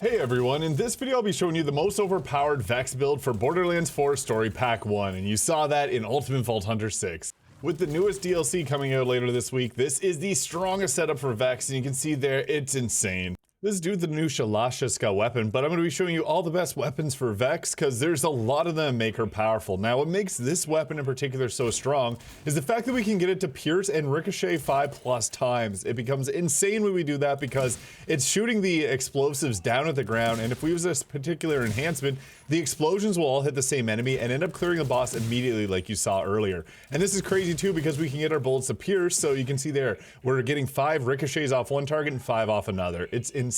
Hey everyone, in this video I'll be showing you the most overpowered Vex build for Borderlands 4 Story Pack 1, and you saw that in Ultimate Vault Hunter 6. With the newest DLC coming out later this week, this is the strongest setup for Vex, and you can see there, it's insane. This dude's the new Shalashaska weapon, but I'm going to be showing you all the best weapons for Vex, because there's a lot of them make her powerful. Now, what makes this weapon in particular so strong is the fact that we can get it to pierce and ricochet 5+ times. It becomes insane when we do that because it's shooting the explosives down at the ground, and if we use this particular enhancement, the explosions will all hit the same enemy and end up clearing the boss immediately like you saw earlier. And this is crazy too because we can get our bullets to pierce, so you can see there, we're getting 5 ricochets off one target and 5 off another. It's insane.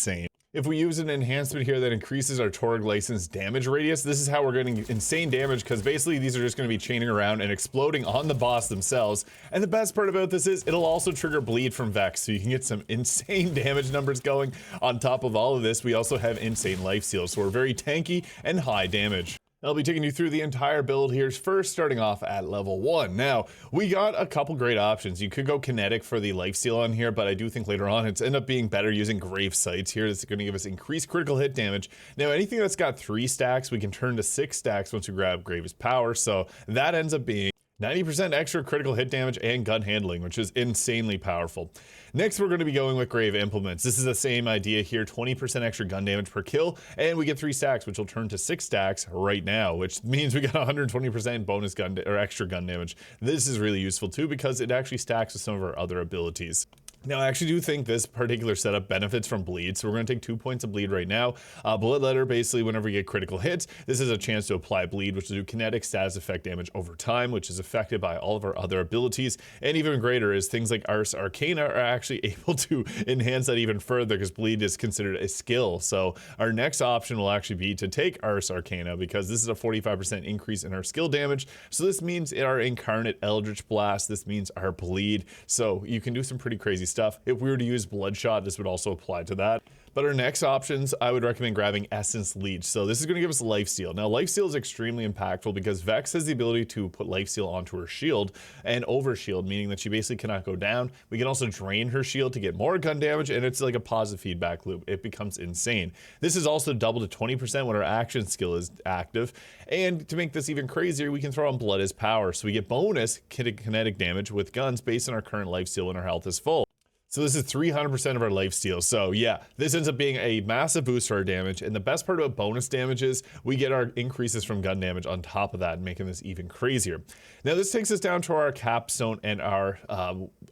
If we use an enhancement here that increases our Torg license damage radius, this is how we're getting insane damage because basically these are just going to be chaining around and exploding on the boss themselves. And the best part about this is it'll also trigger bleed from Vex, so you can get some insane damage numbers going. On top of all of this, we also have insane life steal, so we're very tanky and high damage. I'll be taking you through the entire build here, first starting off at level 1. Now, we got a couple great options. You could go kinetic for the lifesteal on here, but I do think later on it's end up being better using grave sights here. That's going to give us increased critical hit damage. Now, anything that's got 3 stacks, we can turn to 6 stacks once we grab Grave's power, so that ends up being 90% extra critical hit damage and gun handling, which is insanely powerful. Next, we're going to be going with Grave Implements. This is the same idea here, 20% extra gun damage per kill, and we get 3 stacks, which will turn to 6 stacks right now, which means we got 120% bonus gun or extra gun damage. This is really useful too because it actually stacks with some of our other abilities. Now, I actually do think this particular setup benefits from bleed, so we're going to take 2 points of bleed right now. Bloodletter, basically, whenever you get critical hits, this is a chance to apply bleed, which will do kinetic status effect damage over time, which is affected by all of our other abilities. And even greater is things like Ars Arcana are actually able to enhance that even further because bleed is considered a skill. So our next option will actually be to take Ars Arcana because this is a 45% increase in our skill damage. So this means our Incarnate Eldritch Blast, this means our bleed. So you can do some pretty crazy stuff. If we were to use Bloodshot, this would also apply to that. But our next options, I would recommend grabbing Essence Leech. So this is going to give us Lifesteal. Now, Lifesteal is extremely impactful because Vex has the ability to put Lifesteal onto her shield and overshield, meaning that she basically cannot go down. We can also drain her shield to get more gun damage, and it's like a positive feedback loop. It becomes insane. This is also doubled to 20% when our action skill is active. And to make this even crazier, we can throw on Blood as power. So we get bonus kinetic damage with guns based on our current lifesteal when our health is full. So this is 300% of our lifesteal. So yeah, this ends up being a massive boost for our damage. And the best part about bonus damage is we get our increases from gun damage on top of that, making this even crazier. Now this takes us down to our capstone and our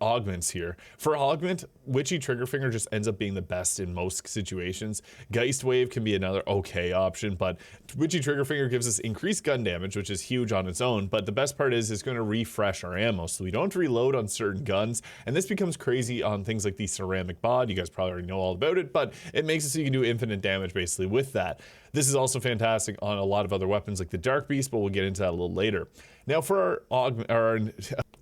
augments here. For augment, Witchy Triggerfinger just ends up being the best in most situations. Geist Wave can be another okay option, but Witchy Triggerfinger gives us increased gun damage, which is huge on its own. But the best part is it's going to refresh our ammo, so we don't have to reload on certain guns. And this becomes crazy on things like the ceramic bod. You guys probably already know all about it, but it makes it so you can do infinite damage basically with that. This is also fantastic on a lot of other weapons like the Dark Beast, but we'll get into that a little later. Now for our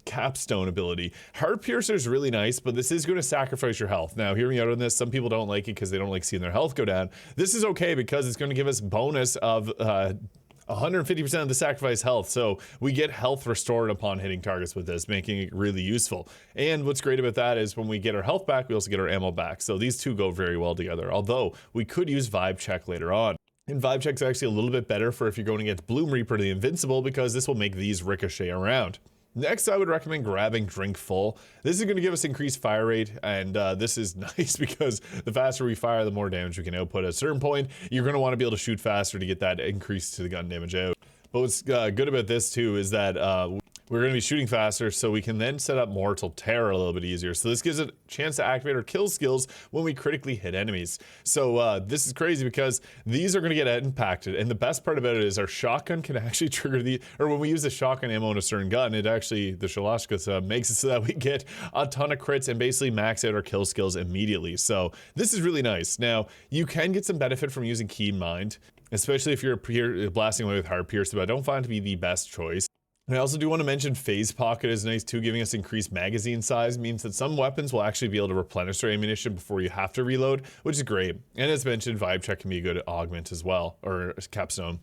capstone ability, Heart Piercer is really nice, but this is going to sacrifice your health. Now hear me out on this. Some people don't like it because they don't like seeing their health go down. This is okay because it's going to give us bonus of 150% of the sacrifice health, so we get health restored upon hitting targets with this, making it really useful. And what's great about that is when we get our health back, we also get our ammo back, so these two go very well together, although we could use Vibe Check later on. And Vibe Check's actually a little bit better for if you're going against Bloom Reaper the Invincible because this will make these ricochet around. Next, I would recommend grabbing Drink Full. This is going to give us increased fire rate, and this is nice because the faster we fire, the more damage we can output. At a certain point, you're going to want to be able to shoot faster to get that increase to the gun damage out. But what's good about this too is that we're going to be shooting faster, so we can then set up Mortal Terror a little bit easier. So this gives it a chance to activate our kill skills when we critically hit enemies. So this is crazy because these are going to get impacted. And the best part about it is our shotgun can actually trigger or when we use the shotgun ammo on a certain gun, it actually, the Shalashka makes it so that we get a ton of crits and basically max out our kill skills immediately. So this is really nice. Now, you can get some benefit from using Keen Mind, especially if you're blasting away with Heart Piercer, but I don't find it to be the best choice. I also do want to mention Phase Pocket is nice too, giving us increased magazine size, means that some weapons will actually be able to replenish their ammunition before you have to reload, which is great. And as mentioned, Vibe Check can be a good augment as well, or capstone.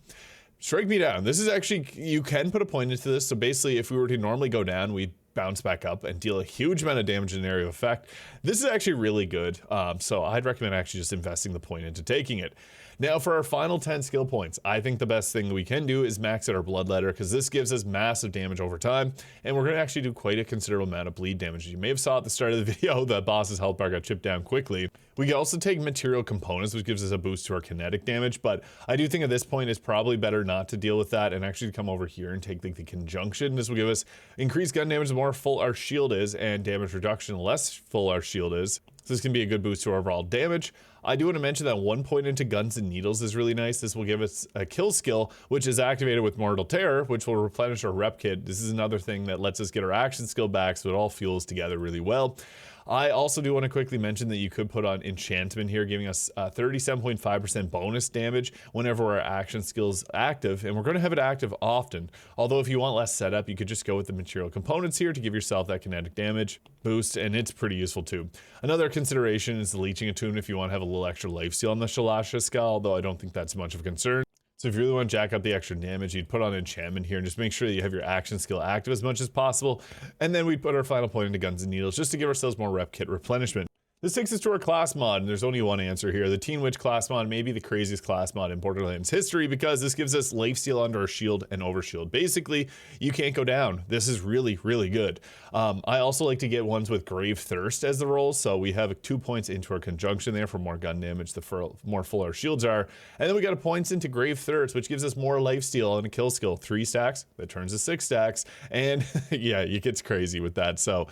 Strike Me Down. This is actually, you can put a point into this. So basically, if we were to normally go down, we'd bounce back up and deal a huge amount of damage in area of effect. This is actually really good, so I'd recommend actually just investing the point into taking it. Now for our final 10 skill points, I think the best thing we can do is max out our Bloodletter, because this gives us massive damage over time, and we're going to actually do quite a considerable amount of bleed damage. You may have saw at the start of the video the boss's health bar got chipped down quickly. We can also take material components, which gives us a boost to our kinetic damage, but I do think at this point it's probably better not to deal with that and actually come over here and take like the conjunction. This will give us increased gun damage the more full our shield is, and damage reduction the less full our shield is. So this can be a good boost to our overall damage. I do want to mention that 1 point into Guns and Needles is really nice. This will give us a kill skill, which is activated with Mortal Terror, which will replenish our Repkit. This is another thing that lets us get our action skill back, so it all fuels together really well. I also do want to quickly mention that you could put on Enhancement here, giving us 37.5% bonus damage whenever our action skill's active, and we're going to have it active often. Although if you want less setup, you could just go with the material components here to give yourself that kinetic damage boost, and it's pretty useful too. Another consideration is the Leeching Attunement if you want to have a little extra lifesteal on the Shalasha, although I don't think that's much of a concern. So if you really want to jack up the extra damage, you'd put on Enchantment here and just make sure that you have your action skill active as much as possible. And then we'd put our final point into Guns and Needles just to give ourselves more Repkit replenishment. This takes us to our class mod, and there's only one answer here. The Teen Witch class mod may be the craziest class mod in Borderlands history, because this gives us lifesteal under our shield and overshield. Basically, you can't go down. This is really, really good. I also like to get ones with Grave Thirst as the roll, so we have 2 points into our conjunction there for more gun damage, the more full our shields are. And then we got a points into Grave Thirst, which gives us more lifesteal and a kill skill. 3 stacks, that turns to 6 stacks, and yeah, it gets crazy with that. So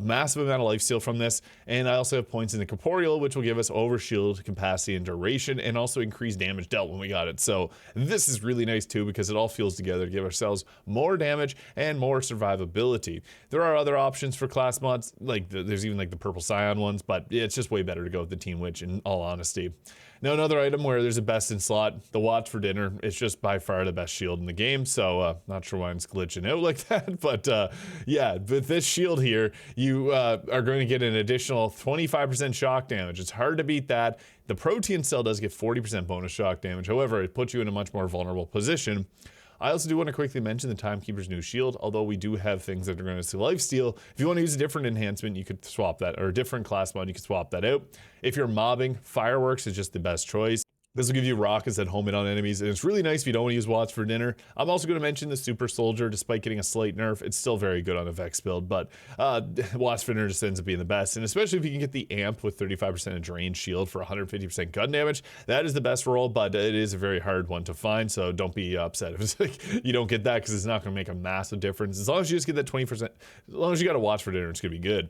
massive amount of lifesteal from this, and I also have points in the Corporeal, which will give us overshield capacity and duration, and also increased damage dealt when we got it. So this is really nice too, because it all fuels together to give ourselves more damage and more survivability. There are other options for class mods, like there's even like the Purple Scion ones, but it's just way better to go with the Teen Witch in all honesty. Now another item where there's a best in slot, the Watch for Dinner. It's just by far the best shield in the game, so not sure why it's glitching out like that, but yeah, with this shield here, you are going to get an additional 25% shock damage. It's hard to beat that. The Protean Cell does get 40% bonus shock damage, however, it puts you in a much more vulnerable position. I also do want to quickly mention the Timekeeper's new shield, although we do have things that are going to see lifesteal. If you want to use a different enhancement, you could swap that, or a different class mod, you could swap that out. If you're mobbing, Fireworks is just the best choice. This will give you rockets that home in on enemies, and it's really nice if you don't want to use Watch for Dinner. I'm also going to mention the Super Soldier. Despite getting a slight nerf, it's still very good on a Vex build, but Watch for Dinner just ends up being the best, and especially if you can get the Amp with 35% of Drained Shield for 150% gun damage, that is the best roll, but it is a very hard one to find, so don't be upset if it's like you don't get that, because it's not going to make a massive difference. As long as you just get that 20%, as long as you got a Watch for Dinner, it's going to be good.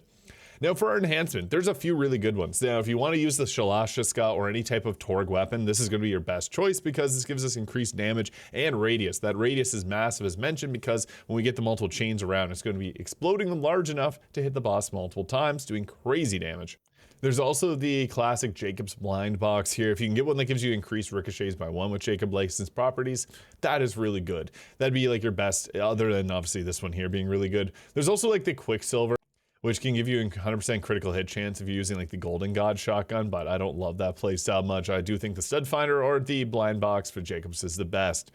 Now for our enhancement, there's a few really good ones. Now if you want to use the Shalasha or any type of Torg weapon, this is going to be your best choice, because this gives us increased damage and radius. That radius is massive as mentioned, because when we get the multiple chains around, it's going to be exploding them large enough to hit the boss multiple times, doing crazy damage. There's also the classic Jacob's blind box here. If you can get one that gives you increased ricochets by 1 with Jacob licensed properties, that is really good. That'd be like your best, other than obviously this one here being really good. There's also like the Quicksilver, which can give you a 100% critical hit chance if you're using like the Golden God shotgun, but I don't love that playstyle much. I do think the Stud Finder or the Blind Box for Jacobs is the best.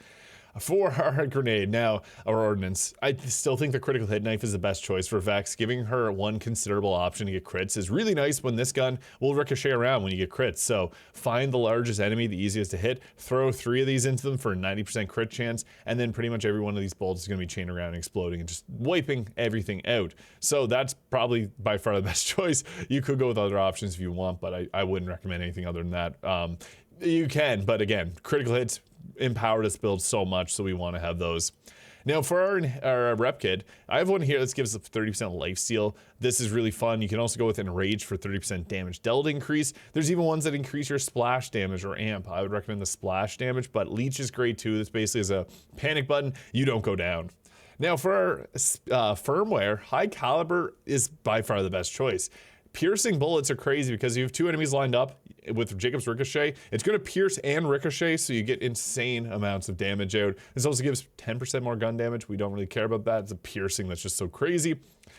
For our grenade now, our Ordnance, I still think the critical hit knife is the best choice for Vex. Giving her one considerable option to get crits is really nice when this gun will ricochet around when you get crits. So find the largest enemy, the easiest to hit, throw 3 of these into them for a 90% crit chance, and then pretty much every one of these bolts is going to be chained around and exploding and just wiping everything out. So that's probably by far the best choice. You could go with other options if you want, but I wouldn't recommend anything other than that. You can, but again, critical hits empower this build so much, so we want to have those. Now for our Repkit, I have one here that gives us 30% lifesteal. This is really fun. You can also go with Enrage for 30% damage dealt increase. There's even ones that increase your splash damage or amp. I would recommend the splash damage, but Leech is great too. This basically is a panic button. You don't go down. Now for our firmware, high caliber is by far the best choice. Piercing bullets are crazy because you have 2 enemies lined up with Jacob's Ricochet. It's going to pierce and ricochet, so you get insane amounts of damage out. This also gives 10% more gun damage. We don't really care about that. It's a piercing that's just so crazy.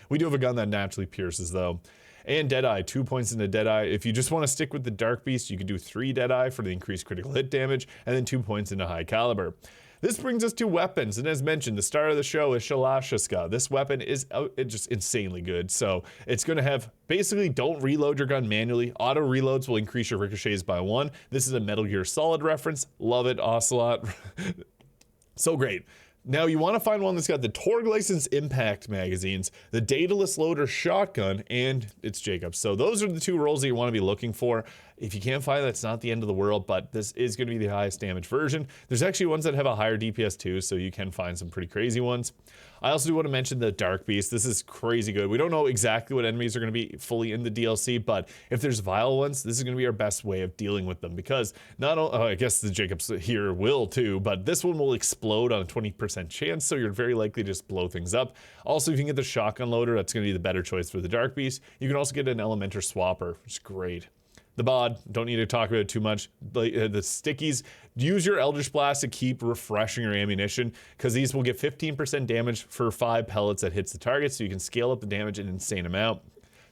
We do have a gun that naturally pierces though. And Deadeye, 2 points into Deadeye. If you just want to stick with the Dark Beast, you can do 3 Deadeye for the increased critical hit damage, and then 2 points into High Caliber. This brings us to weapons, and as mentioned, the star of the show is Shalashaska. This weapon is just insanely good. So it's going to have, basically, don't reload your gun manually. Auto reloads will increase your ricochets by 1. This is a Metal Gear Solid reference. Love it, Ocelot. So great. Now you want to find one that's got the Torg license impact magazines, the dataless loader shotgun, and it's Jacobs. So those are the 2 rolls that you want to be looking for. If you can't find that, it's not the end of the world, but this is going to be the highest damage version. There's actually ones that have a higher DPS too, so you can find some pretty crazy ones. I also do want to mention the Dark Beast. This is crazy good. We don't know exactly what enemies are going to be fully in the DLC, but if there's vile ones, this is going to be our best way of dealing with them, because not only, I guess the Jacobs here will too, but this one will explode on a 20% chance, so you're very likely to just blow things up. Also, if you can get the shotgun loader, that's going to be the better choice for the Dark Beast. You can also get an Elementor Swapper, which is great. The bod, don't need to talk about it too much. The stickies, use your Eldritch Blast to keep refreshing your ammunition, because these will get 15% damage for 5 pellets that hits the target, so you can scale up the damage an insane amount.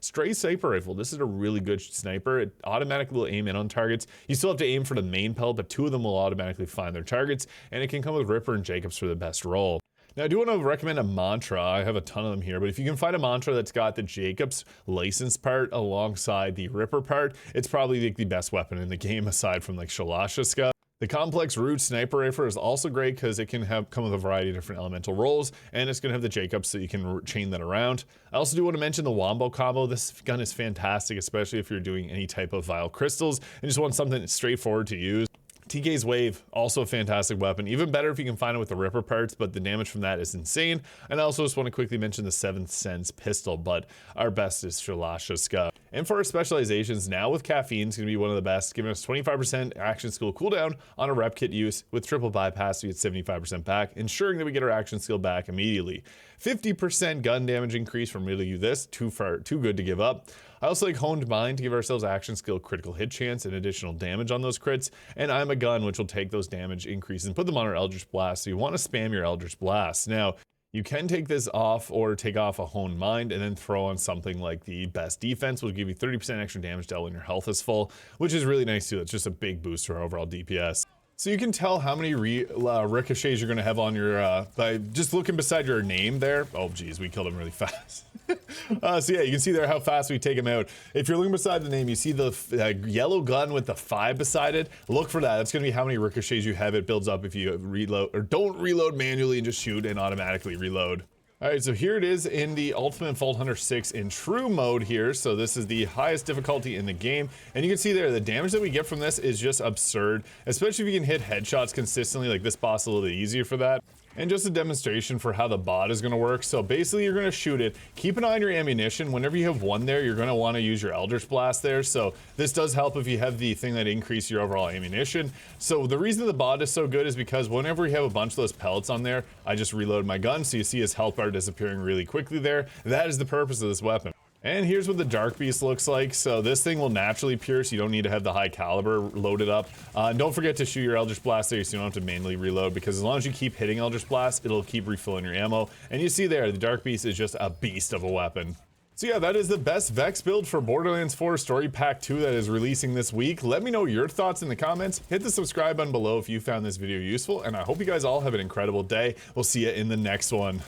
Stray Sniper Rifle, this is a really good sniper. It automatically will aim in on targets. You still have to aim for the main pellet, but 2 of them will automatically find their targets, and it can come with Ripper and Jacobs for the best roll. Now, I do want to recommend a mantra. I have a ton of them here, but if you can find a mantra that's got the Jacobs license part alongside the Ripper part, it's probably the best weapon in the game aside from like Shalashaska. The Complex Root Sniper Rifle is also great because it can come with a variety of different elemental rolls, and it's going to have the Jacobs so you can chain that around. I also do want to mention the Wombo combo. This gun is fantastic, especially if you're doing any type of vile crystals and just want something straightforward to use. TK's Wave, also a fantastic weapon. Even better if you can find it with the Ripper parts, but the damage from that is insane. And I also just want to quickly mention the 7th Sense pistol, but our best is Shalashaska. And for our specializations, now with caffeine, is going to be one of the best, giving us 25% action skill cooldown on a Repkit use. With triple bypass, we get 75% back, ensuring that we get our action skill back immediately. 50% gun damage increase from really this, too good to give up. I also like Honed Mind to give ourselves action skill critical hit chance and additional damage on those crits, and I'm a Gun, which will take those damage increases and put them on our Eldritch Blast, so you want to spam your Eldritch Blast. Now, you can take this off or take off a Honed Mind and then throw on something like the Best Defense, which will give you 30% extra damage dealt when your health is full, which is really nice too. It's just a big boost to our overall DPS. So you can tell how many ricochets you're going to have on your, by just looking beside your name there. Oh geez, we killed him really fast. So yeah, you can see there how fast we take him out. If you're looking beside the name, you see the yellow gun with the 5 beside it. Look for that. That's going to be how many ricochets you have. It builds up if you reload, or don't reload manually and just shoot and automatically reload. All right, so here it is in the Ultimate Vault Hunter 6 in true mode here. So this is the highest difficulty in the game. And you can see there, the damage that we get from this is just absurd, especially if you can hit headshots consistently. Like this boss is a little bit easier for that. And just a demonstration for how the bot is going to work. So basically you're going to shoot it. Keep an eye on your ammunition. Whenever you have 1 there, you're going to want to use your Eldritch Blast there. So this does help if you have the thing that increases your overall ammunition. So the reason the bot is so good is because whenever we have a bunch of those pellets on there, I just reload my gun. So you see his health bar disappearing really quickly there. That is the purpose of this weapon. And here's what the Dark Beast looks like. So this thing will naturally pierce. You don't need to have the high caliber loaded up. And don't forget to shoot your Eldritch Blast there so you don't have to manually reload, because as long as you keep hitting Eldritch Blast, it'll keep refilling your ammo. And you see there, the Dark Beast is just a beast of a weapon. So yeah, that is the best Vex build for Borderlands 4 Story Pack 2 that is releasing this week. Let me know your thoughts in the comments. Hit the subscribe button below if you found this video useful, and I hope you guys all have an incredible day. We'll see you in the next one.